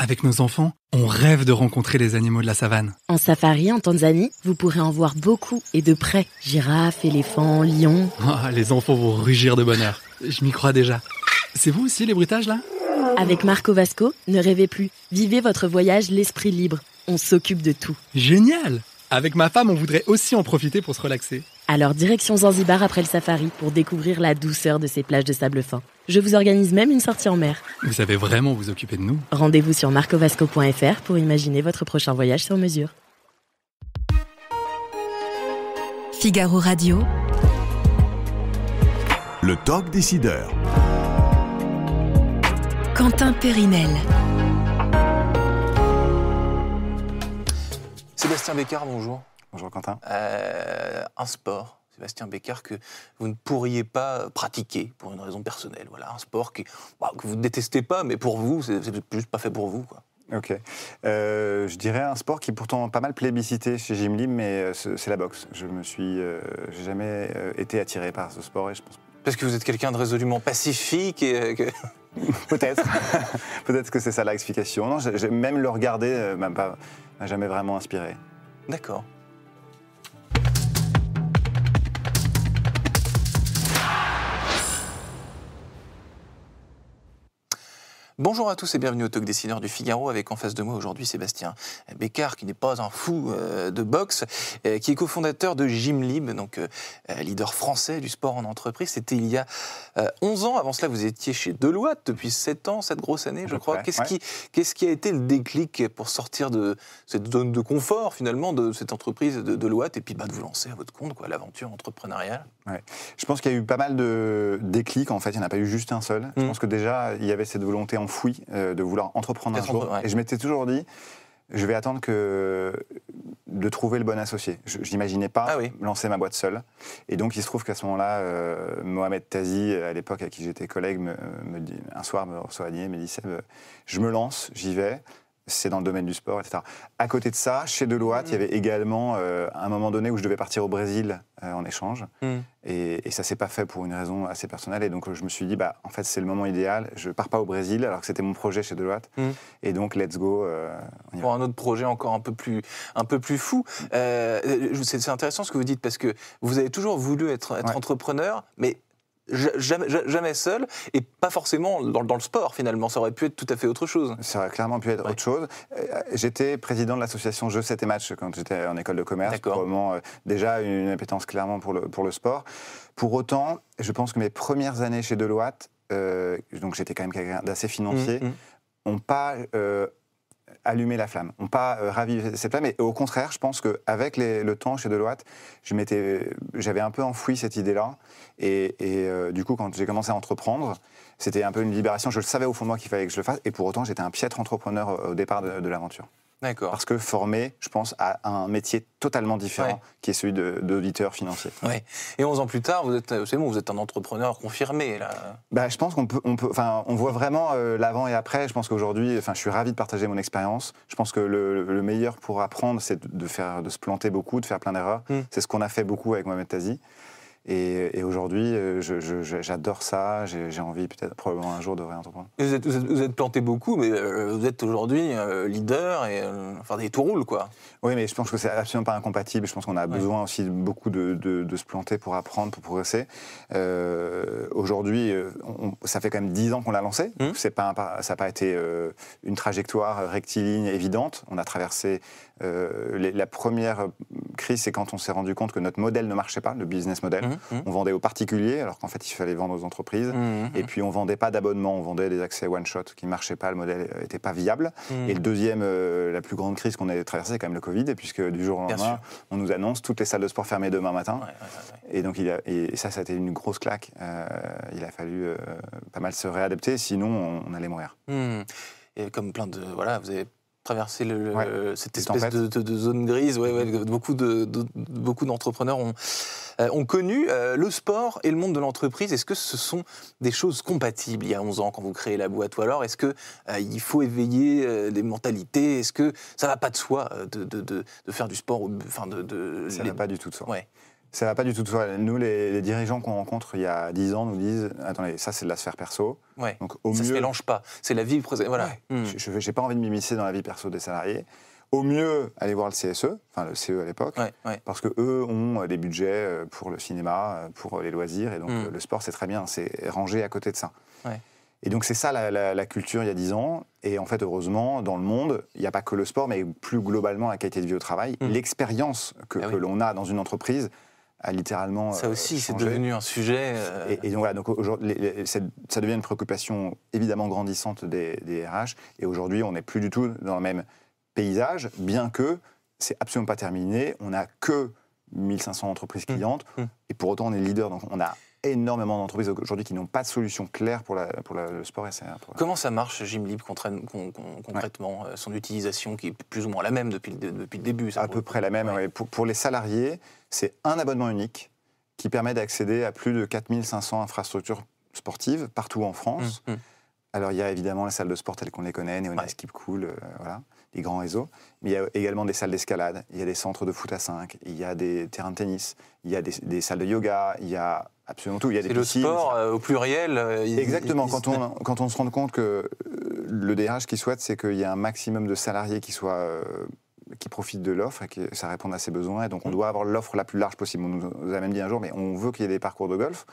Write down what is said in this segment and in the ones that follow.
Avec nos enfants, on rêve de rencontrer les animaux de la savane. En safari en Tanzanie, vous pourrez en voir beaucoup et de près. Girafes, éléphants, lions. Ah, les enfants vont rugir de bonheur. Je m'y crois déjà. C'est vous aussi les bruitages là ? Avec Marco Vasco, ne rêvez plus. Vivez votre voyage l'esprit libre. On s'occupe de tout. Génial ! Avec ma femme, on voudrait aussi en profiter pour se relaxer. Alors direction Zanzibar après le safari pour découvrir la douceur de ces plages de sable fin. Je vous organise même une sortie en mer. Vous savez vraiment vous occuper de nous. Rendez-vous sur marcovasco.fr pour imaginer votre prochain voyage sur mesure. Figaro Radio. Le talk décideur. Quentin Périnel. Sébastien Bécard, bonjour. Bonjour Quentin. Un sport, Sébastien Bécard, que vous ne pourriez pas pratiquer pour une raison personnelle. Voilà, un sport que vous ne détestez pas, mais pour vous, c'est juste pas fait pour vous, quoi. Ok. Je dirais un sport qui est pourtant pas mal plébiscité chez Jim Lim, mais c'est la boxe. J'ai jamais été attiré par ce sport et je pense. Parce que vous êtes quelqu'un de résolument pacifique et que... Peut-être. Peut-être que c'est ça l'explication. Non, même le regarder m'a jamais vraiment inspiré. D'accord. Bonjour à tous et bienvenue au Talk Décideur du Figaro, avec en face de moi aujourd'hui Sébastien Bécard, qui n'est pas un fou de boxe, qui est cofondateur de Gymlib, donc leader français du sport en entreprise. C'était il y a 11 ans. Avant cela, vous étiez chez Deloitte depuis 7 ans, cette grosse année, je crois. Qu'est-ce qui a été le déclic pour sortir de cette zone de confort, finalement, de cette entreprise de Deloitte, et puis de vous lancer à votre compte, quoi, l'aventure entrepreneuriale? Ouais. Je pense qu'il y a eu pas mal de déclics, en fait. Il n'y en a pas eu juste un seul. Je pense que déjà, il y avait cette volonté enfouie de vouloir entreprendre un jour. Et je m'étais toujours dit, je vais attendre de trouver le bon associé. Je n'imaginais pas lancer ma boîte seule. Et donc, il se trouve qu'à ce moment-là, Mohamed Tazi, à l'époque avec qui j'étais collègue, me dit, un soir me reçoit à dîner, me dit, Seb, je me lance, j'y vais. C'est dans le domaine du sport, etc. À côté de ça, chez Deloitte, il y avait également un moment donné où je devais partir au Brésil en échange. Et ça ne s'est pas fait pour une raison assez personnelle. Et donc, je me suis dit, en fait, c'est le moment idéal. Je ne pars pas au Brésil, alors que c'était mon projet chez Deloitte. Et donc, let's go. Pour un autre projet encore un peu plus fou. C'est intéressant ce que vous dites, parce que vous avez toujours voulu être entrepreneur, mais jamais seul, et pas forcément dans le sport, finalement. Ça aurait pu être tout à fait autre chose. Ça aurait clairement pu être autre chose. J'étais président de l'association Jeux 7 et Match quand j'étais en école de commerce. Probablement déjà une appétence clairement pour le sport. Pour autant, je pense que mes premières années chez Deloitte, donc j'étais quand même quelqu'un d'assez financier, n'ont pas allumer la flamme, n'ont pas ravivé cette flamme. Et au contraire, je pense qu'avec le temps chez Deloitte, j'avais un peu enfoui cette idée-là. Et du coup, quand j'ai commencé à entreprendre, c'était un peu une libération. Je le savais au fond de moi qu'il fallait que je le fasse. Et pour autant, j'étais un piètre entrepreneur au départ de l'aventure. D'accord. Parce que formé, je pense, à un métier totalement différent, qui est celui d'auditeur financier. Ouais. Et 11 ans plus tard, vous êtes un entrepreneur confirmé, là. Je pense on voit vraiment l'avant et après. Je pense qu'aujourd'hui, je suis ravi de partager mon expérience. Je pense que le meilleur pour apprendre, c'est de se planter beaucoup, de faire plein d'erreurs. C'est ce qu'on a fait beaucoup avec Mohamed Tazi. Et aujourd'hui, j'adore ça. J'ai envie, probablement un jour, de réentreprendre. Vous êtes planté beaucoup, mais vous êtes aujourd'hui leader et tout roule, quoi. Oui, mais je pense que c'est absolument pas incompatible. Je pense qu'on a besoin aussi beaucoup de se planter pour apprendre, pour progresser. Aujourd'hui, ça fait quand même 10 ans qu'on l'a lancé. Ça n'a pas été une trajectoire rectiligne évidente. On a traversé la première crise, c'est quand on s'est rendu compte que notre modèle ne marchait pas, le business model. On vendait aux particuliers, alors qu'en fait, il fallait vendre aux entreprises. Et puis, on ne vendait pas d'abonnement, on vendait des accès one-shot qui ne marchaient pas, le modèle n'était pas viable. Et le deuxième, la plus grande crise qu'on a traversée, c'est quand même le Covid, puisque du jour au lendemain, on nous annonce toutes les salles de sport fermées demain matin. Et donc, ça a été une grosse claque. Il a fallu pas mal se réadapter, sinon on allait mourir. Et comme plein de... Voilà, vous avez traverser cette espèce de zone grise. Beaucoup d'entrepreneurs ont connu le sport et le monde de l'entreprise. Est-ce que ce sont des choses compatibles il y a 11 ans quand vous créez la boîte, ou alors est-ce qu'il faut éveiller les mentalités? Est-ce que ça ne va pas de soi de faire du sport? Ça ne va pas du tout de soi. Ça va pas du tout de soi. Nous, les dirigeants qu'on rencontre il y a 10 ans nous disent « Attendez, ça c'est de la sphère perso. Ouais. Donc, au Ça mieux, se mélange pas. C'est la vie voilà. Je n'ai pas envie de m'immiscer dans la vie perso des salariés. Au mieux, aller voir le CSE, enfin le CE à l'époque, parce qu'eux ont des budgets pour le cinéma, pour les loisirs, et donc le sport c'est très bien, c'est rangé à côté de ça. Ouais. Et donc c'est ça la culture il y a 10 ans, et en fait heureusement, dans le monde, il n'y a pas que le sport, mais plus globalement la qualité de vie au travail, l'expérience que l'on a dans une entreprise a littéralement ça aussi, changé. C'est devenu un sujet... Et donc voilà, donc aujourd'hui, ça devient une préoccupation évidemment grandissante des RH, et aujourd'hui on n'est plus du tout dans le même paysage, bien que c'est absolument pas terminé, on n'a que 1500 entreprises clientes, et pour autant on est leader, donc on a énormément d'entreprises aujourd'hui qui n'ont pas de solution claire pour le sport. Comment ça marche, Gymlib, concrètement, son utilisation qui est plus ou moins la même depuis le début À peu près la même. Ouais. Pour les salariés, c'est un abonnement unique qui permet d'accéder à plus de 4500 infrastructures sportives partout en France. Alors il y a évidemment les salles de sport telles qu'on les connaît, Néonas, Keep Cool, voilà, les grands réseaux. Mais il y a également des salles d'escalade, il y a des centres de foot à 5, il y a des terrains de tennis, il y a des salles de yoga, il y a absolument tout. Il y a des piscines. Le sport au pluriel. Exactement. Quand on se rend compte que le DRH qui souhaite, c'est qu'il y a un maximum de salariés qui profitent de l'offre et que ça réponde à ses besoins. Et donc on doit avoir l'offre la plus large possible. On nous a même dit un jour, mais on veut qu'il y ait des parcours de golf.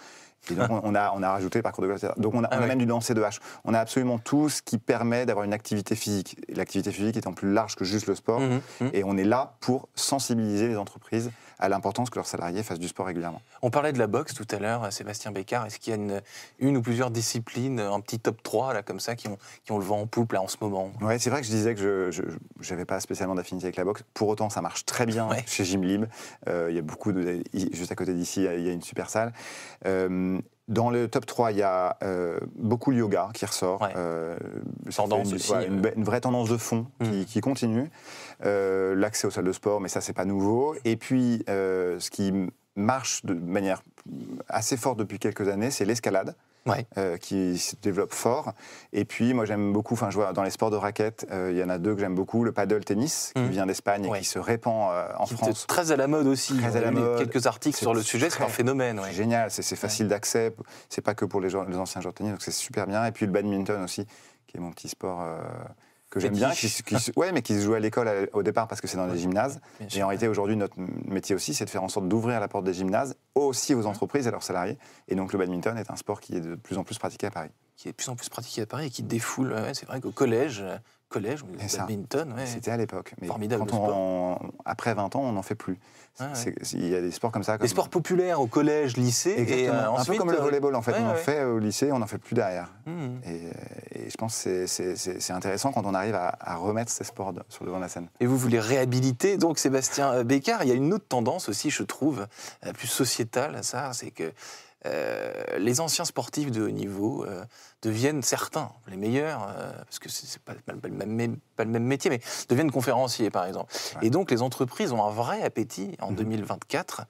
Et donc on a rajouté les parcours de golf. Donc on a même du lancer de hache. On a absolument tout ce qui permet d'avoir une activité physique. Et l'activité physique étant plus large que juste le sport. Et on est là pour sensibiliser les entreprises à l'importance que leurs salariés fassent du sport régulièrement. On parlait de la boxe tout à l'heure, Sébastien Bécard. Est-ce qu'il y a une ou plusieurs disciplines, un petit top 3 là, comme ça, qui ont le vent en poupe là, en ce moment? Oui, c'est vrai que je disais que je n'avais pas spécialement d'affinité avec la boxe. Pour autant, ça marche très bien chez Gymlib. Il y a beaucoup juste à côté d'ici, il y a une super salle. Dans le top 3, il y a beaucoup le yoga qui ressort. Tendance aussi. Une vraie tendance de fond qui continue. L'accès aux salles de sport, mais ça, c'est pas nouveau. Et puis, ce qui marche de manière assez forte depuis quelques années, c'est l'escalade. Qui se développe fort. Et puis, moi, j'aime beaucoup, je vois dans les sports de raquettes, il y en a deux que j'aime beaucoup, le paddle tennis, qui vient d'Espagne et qui se répand en France. Très à la mode aussi. Très à la mode. Quelques articles sur le sujet, c'est un phénomène. C'est génial, c'est facile d'accès, c'est pas que pour les anciens joueurs de tennis, donc c'est super bien. Et puis le badminton aussi, qui est mon petit sport que j'aime bien, mais qui se joue à l'école au départ parce que c'est dans les gymnases. Et en réalité, aujourd'hui, notre métier aussi, c'est de faire en sorte d'ouvrir la porte des gymnases aussi aux entreprises et à leurs salariés. Et donc le badminton est un sport qui est de plus en plus pratiqué à Paris. Qui est de plus en plus pratiqué à Paris et qui défoule. C'est vrai qu'au collège, le badminton, c'était à l'époque. Mais formidable après 20 ans, on n'en fait plus. Il y a des sports comme ça. Des sports populaires au collège, lycée. Exactement. Et ensuite, un peu comme le volleyball, en fait. On en fait au lycée, on n'en fait plus derrière. Et je pense que c'est intéressant quand on arrive à remettre ces sports sur le devant de la scène. Et vous voulez réhabiliter, donc, Sébastien Bécard. Il y a une autre tendance aussi, je trouve, plus sociétale à ça, c'est que les anciens sportifs de haut niveau deviennent certains, les meilleurs, parce que c'est pas le même métier, mais deviennent conférenciers, par exemple. Et donc, les entreprises ont un vrai appétit en 2024,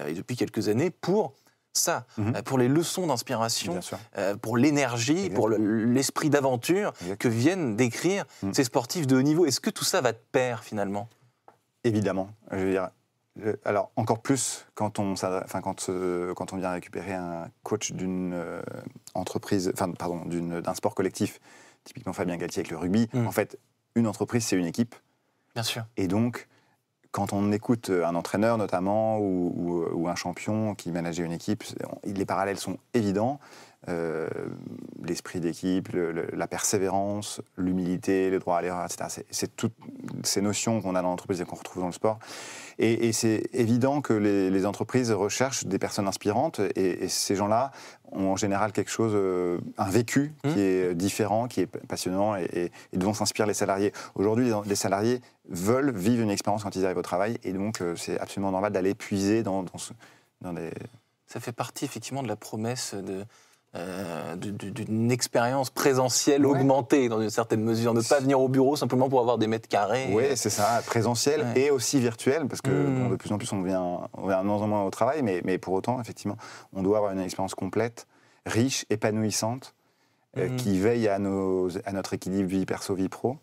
et depuis quelques années, pour ça, pour les leçons d'inspiration, pour l'énergie, pour l'esprit d'aventure que viennent décrire ces sportifs de haut niveau. Est-ce que tout ça va de pair, finalement? Évidemment. Je veux dire, alors, encore plus quand on vient récupérer un coach d'une entreprise, d'un sport collectif, typiquement Fabien Galtier avec le rugby. En fait, une entreprise, c'est une équipe. Bien sûr. Et donc, quand on écoute un entraîneur notamment ou un champion qui manageait une équipe, les parallèles sont évidents. L'esprit d'équipe, la persévérance, l'humilité, le droit à l'erreur, etc. C'est toutes ces notions qu'on a dans l'entreprise et qu'on retrouve dans le sport. Et c'est évident que les entreprises recherchent des personnes inspirantes et ces gens-là ont en général quelque chose, un vécu qui est différent, qui est passionnant et dont s'inspirent les salariés. Aujourd'hui, les salariés veulent vivre une expérience quand ils arrivent au travail et donc c'est absolument normal d'aller puiser dans des... Ça fait partie effectivement de la promesse d'une expérience présentielle augmentée dans une certaine mesure, ne pas venir au bureau simplement pour avoir des mètres carrés. Oui, c'est ça, présentiel et aussi virtuel, parce que de plus en plus on vient de moins en moins au travail, mais pour autant, effectivement, on doit avoir une expérience complète, riche, épanouissante, qui veille à notre équilibre vie perso, vie pro.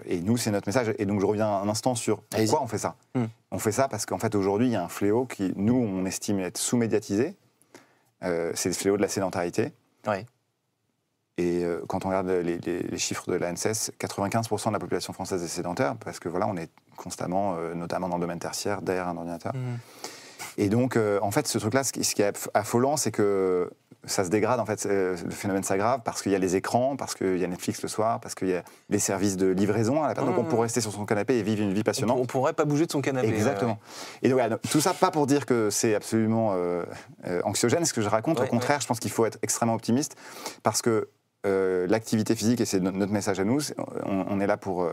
Et nous, c'est notre message. Et donc, je reviens un instant sur pourquoi on fait ça. On fait ça parce qu'en fait, aujourd'hui, il y a un fléau qui, nous, on estime être sous-médiatisé. C'est le fléau de la sédentarité. Oui. Et quand on regarde les chiffres de l'ANSES, 95% de la population française est sédentaire, parce que voilà, on est constamment, notamment dans le domaine tertiaire, derrière un ordinateur. Et donc, en fait, ce truc-là, ce qui est affolant, c'est que ça se dégrade, en fait, le phénomène s'aggrave, parce qu'il y a les écrans, parce qu'il y a Netflix le soir, parce qu'il y a les services de livraison à la personne. Donc, on pourrait rester sur son canapé et vivre une vie passionnante. On pourrait pas bouger de son canapé. Exactement. Et donc, voilà, tout ça, pas pour dire que c'est absolument anxiogène, ce que je raconte. Au contraire, je pense qu'il faut être extrêmement optimiste, parce que l'activité physique, et c'est notre message à nous, on est là pour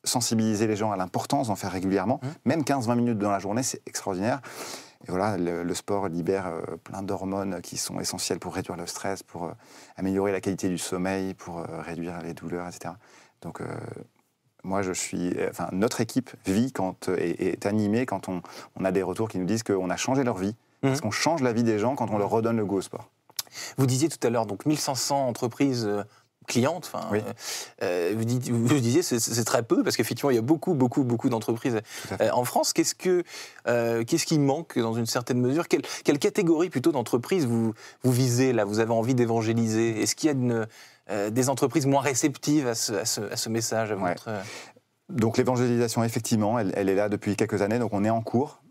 sensibiliser les gens à l'importance d'en faire régulièrement. Même 15-20 minutes dans la journée, c'est extraordinaire. Et voilà, le sport libère plein d'hormones qui sont essentielles pour réduire le stress, pour améliorer la qualité du sommeil, pour réduire les douleurs, etc. Donc, moi, notre équipe vit et est animée quand on a des retours qui nous disent qu'on a changé leur vie. Parce qu'on change la vie des gens quand on leur redonne le goût au sport. Vous disiez tout à l'heure, donc 1500 entreprises clientes. Oui. Vous disiez c'est très peu, parce qu'effectivement, il y a beaucoup d'entreprises en France. Qu'est-ce qui manque dans une certaine mesure? Quelle catégorie plutôt d'entreprises vous visez là? Vous avez envie d'évangéliser? Est-ce qu'il y a des entreprises moins réceptives à ce message à votre... Donc l'évangélisation, effectivement, elle est là depuis quelques années, donc on est en cours.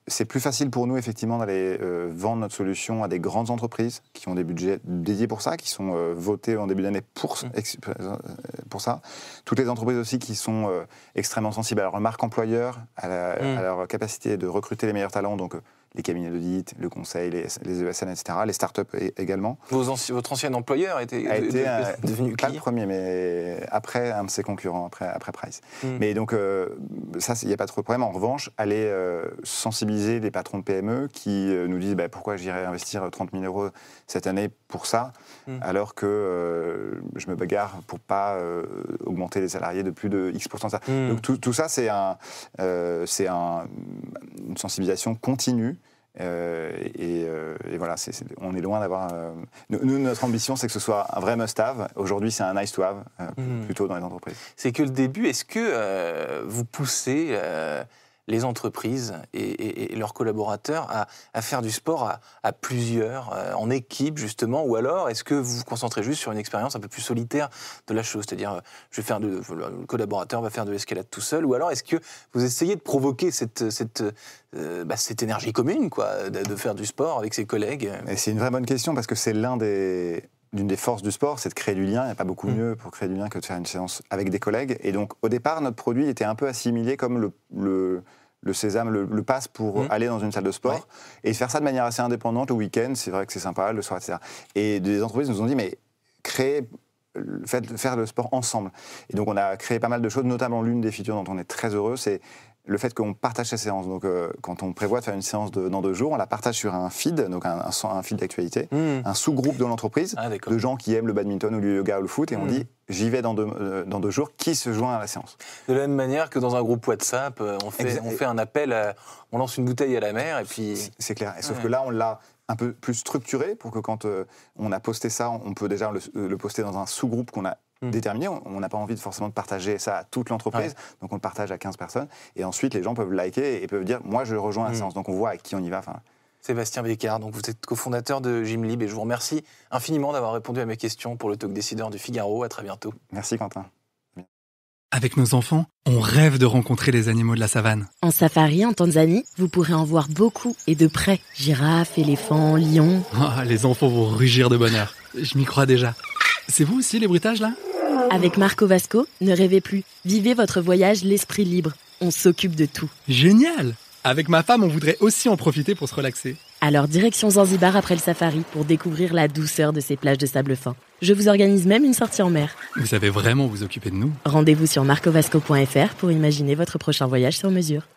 C'est plus facile pour nous, effectivement, d'aller vendre notre solution à des grandes entreprises qui ont des budgets dédiés pour ça, qui sont votés en début d'année pour ça. Toutes les entreprises aussi qui sont extrêmement sensibles à leur marque employeur, à leur capacité de recruter les meilleurs talents, donc les cabinets d'audit, le conseil, les ESN, etc., les startups également. Votre ancien employeur a été devenu pas client? le premier, mais après un de ses concurrents, après Price. Mais donc, ça, il n'y a pas trop de problème. En revanche, aller sensibiliser les patrons de PME qui nous disent pourquoi j'irais investir 30 000 € cette année pour ça, alors que je me bagarre pour ne pas augmenter les salariés de plus de X% de ça. Donc tout ça, c'est une sensibilisation continue. Et voilà, on est loin d'avoir... Nous, notre ambition, c'est que ce soit un vrai must-have. Aujourd'hui, c'est un nice-to-have, plutôt dans les entreprises. C'est que le début. Est-ce que vous poussez les entreprises et leurs collaborateurs à faire du sport à plusieurs, en équipe, justement, ou alors est-ce que vous vous concentrez juste sur une expérience un peu plus solitaire de la chose, c'est-à-dire le collaborateur va faire de l'escalade tout seul, ou alors est-ce que vous essayez de provoquer cette énergie commune, quoi, de faire du sport avec ses collègues? Et c'est une vraie bonne question, parce que c'est l'une des forces du sport, c'est de créer du lien. Il n'y a pas beaucoup mieux pour créer du lien que de faire une séance avec des collègues. Et donc, au départ, notre produit était un peu assimilé comme le sésame, le pass pour aller dans une salle de sport. Et faire ça de manière assez indépendante le week-end, c'est vrai que c'est sympa, le soir, etc. Et des entreprises nous ont dit, mais faire le sport ensemble. Et donc, on a créé pas mal de choses, notamment l'une des features dont on est très heureux, c'est le fait qu'on partage ces séances. Donc, quand on prévoit de faire une séance dans 2 jours, on la partage sur un feed, donc un feed d'actualité, un sous-groupe de l'entreprise, de gens qui aiment le badminton ou le yoga ou le foot, et on dit, j'y vais dans 2 jours, qui se joint à la séance? De la même manière que dans un groupe WhatsApp, on fait un appel, on lance une bouteille à la mer, et puis... C'est clair, et sauf que là, on l'a un peu plus structuré, pour que quand on a posté ça, on peut déjà le poster dans un sous-groupe qu'on a déterminé. On n'a pas envie forcément de partager ça à toute l'entreprise, donc on le partage à 15 personnes, et ensuite les gens peuvent liker et peuvent dire, moi je rejoins la séance, donc on voit avec qui on y va. Sébastien Bécard, donc vous êtes cofondateur de Gymlib, et je vous remercie infiniment d'avoir répondu à mes questions pour le Talk Décideur du Figaro. À très bientôt. Merci Quentin. Avec nos enfants, on rêve de rencontrer les animaux de la savane. En safari, en Tanzanie, vous pourrez en voir beaucoup et de près. Girafes, éléphants, lions... Les enfants vont rugir de bonheur. Je m'y crois déjà. C'est vous aussi les bruitages là? Avec Marco Vasco, ne rêvez plus. Vivez votre voyage l'esprit libre. On s'occupe de tout. Génial! Avec ma femme, on voudrait aussi en profiter pour se relaxer. Alors direction Zanzibar après le safari pour découvrir la douceur de ces plages de sable fin. Je vous organise même une sortie en mer. Vous savez vraiment vous occuper de nous. Rendez-vous sur marcovasco.fr pour imaginer votre prochain voyage sur mesure.